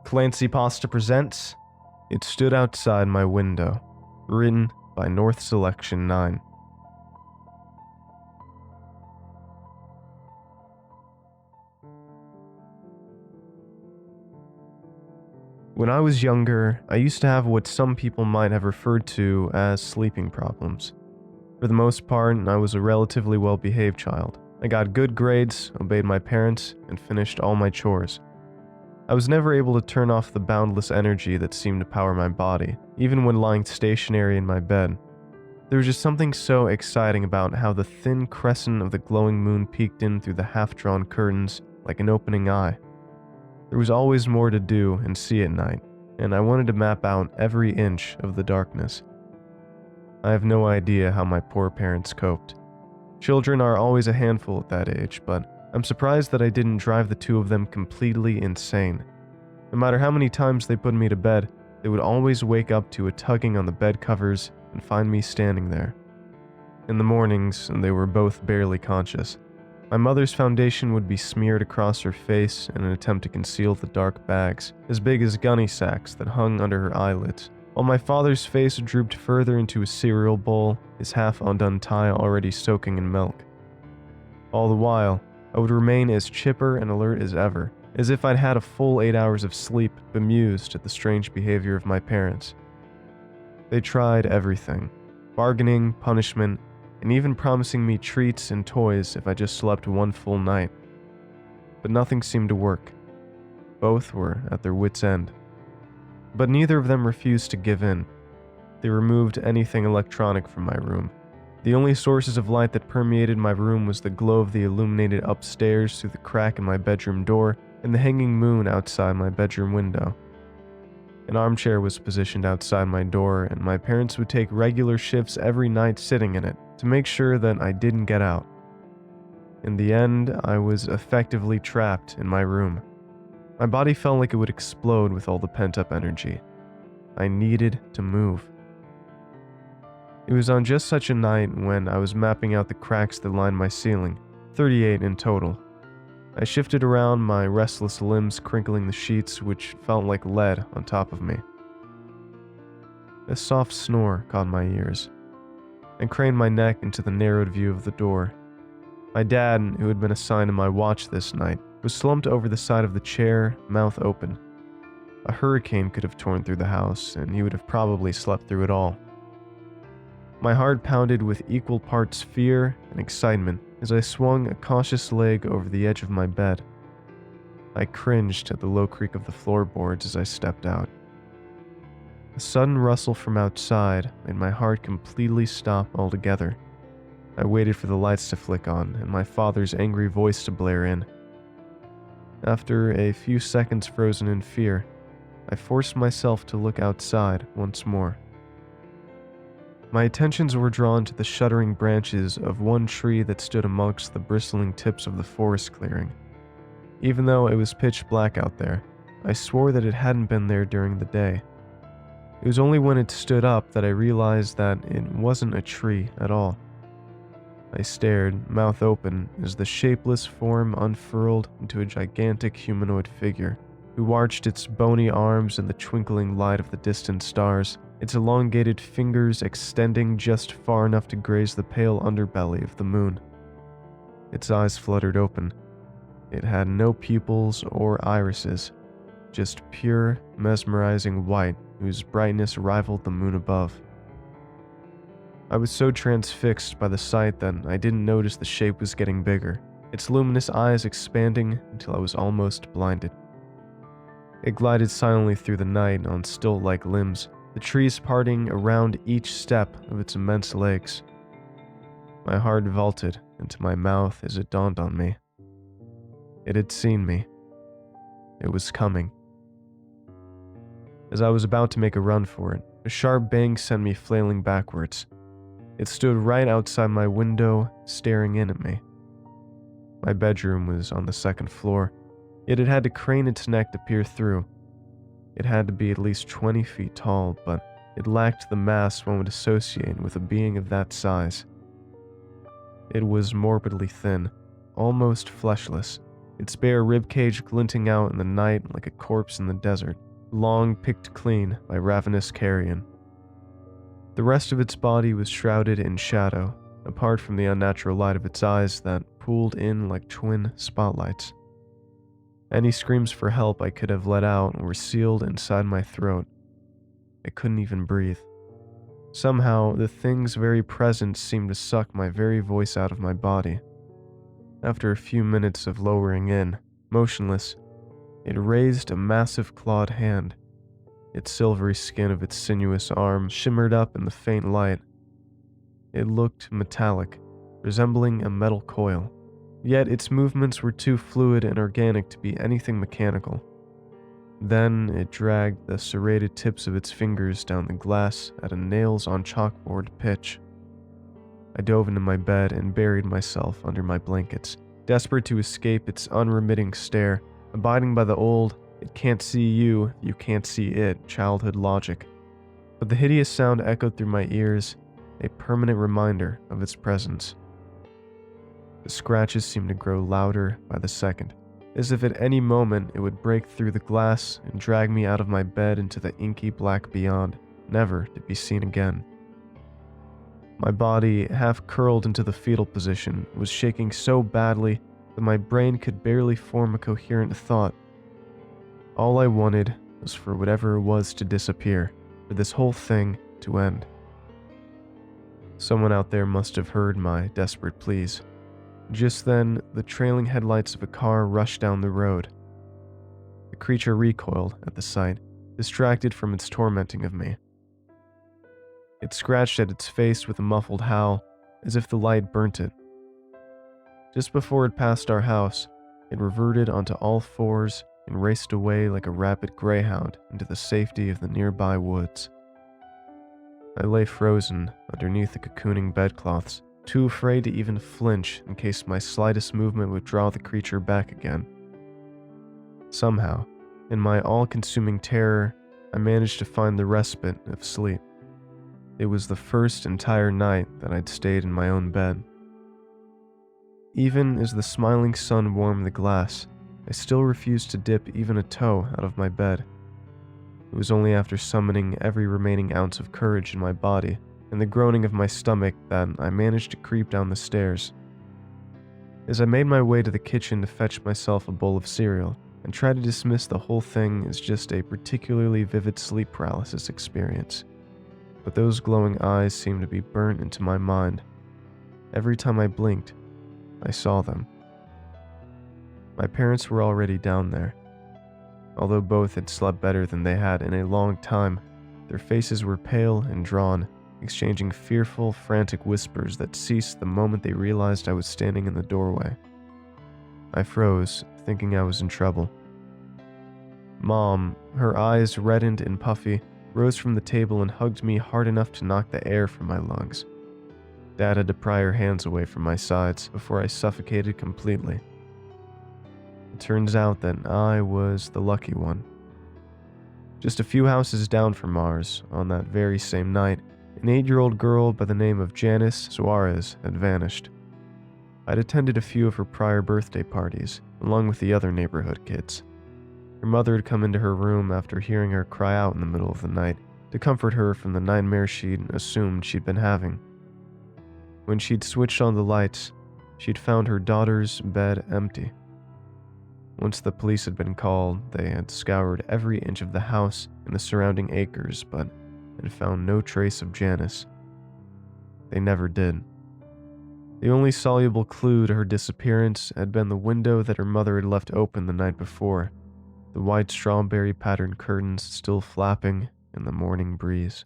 ClancyPasta presents It Stood Outside My Window, written by North Selection 9. When I was younger, I used to have what some people might have referred to as sleeping problems. For the most part, I was a relatively well-behaved child. I got good grades, obeyed my parents, and finished all my chores. I was never able to turn off the boundless energy that seemed to power my body, even when lying stationary in my bed. There was just something so exciting about how the thin crescent of the glowing moon peeked in through the half-drawn curtains like an opening eye. There was always more to do and see at night, and I wanted to map out every inch of the darkness. I have no idea how my poor parents coped. Children are always a handful at that age, but I'm surprised that I didn't drive the two of them completely insane. No matter how many times they put me to bed, they would always wake up to a tugging on the bed covers and find me standing there. In the mornings, they were both barely conscious. My mother's foundation would be smeared across her face in an attempt to conceal the dark bags, as big as gunny sacks that hung under her eyelids, while my father's face drooped further into a cereal bowl, his half-undone tie already soaking in milk. All the while, I would remain as chipper and alert as ever, as if I'd had a full 8 hours of sleep, bemused at the strange behavior of my parents. They tried everything: bargaining, punishment, and even promising me treats and toys if I just slept one full night. But nothing seemed to work. Both were at their wits' end. But neither of them refused to give in. They removed anything electronic from my room. The only sources of light that permeated my room was the glow of the illuminated upstairs through the crack in my bedroom door and the hanging moon outside my bedroom window. An armchair was positioned outside my door, and my parents would take regular shifts every night sitting in it to make sure that I didn't get out. In the end, I was effectively trapped in my room. My body felt like it would explode with all the pent-up energy. I needed to move. It was on just such a night when I was mapping out the cracks that lined my ceiling, 38 in total. I shifted around, my restless limbs crinkling the sheets which felt like lead on top of me. A soft snore caught my ears. I craned my neck into the narrowed view of the door. My dad, who had been assigned to my watch this night, was slumped over the side of the chair, mouth open. A hurricane could have torn through the house, and he would have probably slept through it all. My heart pounded with equal parts fear and excitement as I swung a cautious leg over the edge of my bed. I cringed at the low creak of the floorboards as I stepped out. A sudden rustle from outside made my heart completely stop altogether. I waited for the lights to flick on and my father's angry voice to blare in. After a few seconds frozen in fear, I forced myself to look outside once more. My attentions were drawn to the shuddering branches of one tree that stood amongst the bristling tips of the forest clearing. Even though it was pitch black out there, I swore that it hadn't been there during the day. It was only when it stood up that I realized that it wasn't a tree at all. I stared, mouth open, as the shapeless form unfurled into a gigantic humanoid figure, who arched its bony arms in the twinkling light of the distant stars, its elongated fingers extending just far enough to graze the pale underbelly of the moon. Its eyes fluttered open. It had no pupils or irises, just pure, mesmerizing white whose brightness rivaled the moon above. I was so transfixed by the sight that I didn't notice the shape was getting bigger, its luminous eyes expanding until I was almost blinded. It glided silently through the night on stilt-like limbs, the trees parting around each step of its immense legs. My heart vaulted into my mouth as it dawned on me. It had seen me. It was coming. As I was about to make a run for it, a sharp bang sent me flailing backwards. It stood right outside my window, staring in at me. My bedroom was on the second floor, yet it had to crane its neck to peer through. It had to be at least 20 feet tall, but it lacked the mass one would associate with a being of that size. It was morbidly thin, almost fleshless, its bare ribcage glinting out in the night like a corpse in the desert, long picked clean by ravenous carrion. The rest of its body was shrouded in shadow, apart from the unnatural light of its eyes that pooled in like twin spotlights. Any screams for help I could have let out were sealed inside my throat. I couldn't even breathe. Somehow, the thing's very presence seemed to suck my very voice out of my body. After a few minutes of lowering in, motionless, it raised a massive clawed hand. Its silvery skin of its sinuous arm shimmered up in the faint light. It looked metallic, resembling a metal coil. Yet its movements were too fluid and organic to be anything mechanical. Then it dragged the serrated tips of its fingers down the glass at a nails-on-chalkboard pitch. I dove into my bed and buried myself under my blankets, desperate to escape its unremitting stare, abiding by the old, "it can't see you, you can't see it" childhood logic. But the hideous sound echoed through my ears, a permanent reminder of its presence. The scratches seemed to grow louder by the second, as if at any moment it would break through the glass and drag me out of my bed into the inky black beyond, never to be seen again. My body, half curled into the fetal position, was shaking so badly that my brain could barely form a coherent thought. All I wanted was for whatever it was to disappear, for this whole thing to end. Someone out there must have heard my desperate pleas. Just then, the trailing headlights of a car rushed down the road. The creature recoiled at the sight, distracted from its tormenting of me. It scratched at its face with a muffled howl, as if the light burnt it. Just before it passed our house, it reverted onto all fours and raced away like a rapid greyhound into the safety of the nearby woods. I lay frozen underneath the cocooning bedcloths, too afraid to even flinch in case my slightest movement would draw the creature back again. Somehow, in my all-consuming terror, I managed to find the respite of sleep. It was the first entire night that I'd stayed in my own bed. Even as the smiling sun warmed the glass, I still refused to dip even a toe out of my bed. It was only after summoning every remaining ounce of courage in my body and the groaning of my stomach that I managed to creep down the stairs. As I made my way to the kitchen to fetch myself a bowl of cereal and try to dismiss the whole thing as just a particularly vivid sleep paralysis experience, but those glowing eyes seemed to be burnt into my mind. Every time I blinked, I saw them. My parents were already down there. Although both had slept better than they had in a long time, their faces were pale and drawn, exchanging fearful, frantic whispers that ceased the moment they realized I was standing in the doorway. I froze, thinking I was in trouble. Mom, her eyes reddened and puffy, rose from the table and hugged me hard enough to knock the air from my lungs. Dad had to pry her hands away from my sides before I suffocated completely. It turns out that I was the lucky one. Just a few houses down from ours, on that very same night, an 8-year-old girl by the name of Janice Suarez had vanished. I'd attended a few of her prior birthday parties, along with the other neighborhood kids. Her mother had come into her room after hearing her cry out in the middle of the night to comfort her from the nightmare she'd assumed she'd been having. When she'd switched on the lights, she'd found her daughter's bed empty. Once the police had been called, they had scoured every inch of the house and the surrounding acres, but had found no trace of Janice. They never did. The only soluble clue to her disappearance had been the window that her mother had left open the night before, the white strawberry-patterned curtains still flapping in the morning breeze.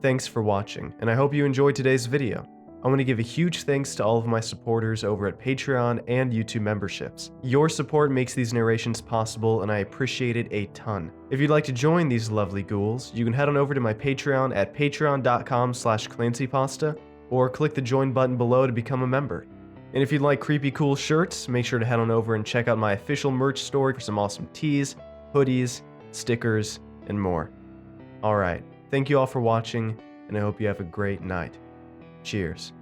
Thanks for watching, and I hope you enjoyed today's video. I want to give a huge thanks to all of my supporters over at Patreon and YouTube memberships. Your support makes these narrations possible, and I appreciate it a ton. If you'd like to join these lovely ghouls, you can head on over to my Patreon at patreon.com/ClancyPasta, or click the join button below to become a member. And if you'd like creepy cool shirts, make sure to head on over and check out my official merch store for some awesome tees, hoodies, stickers, and more. Alright, thank you all for watching, and I hope you have a great night. Cheers.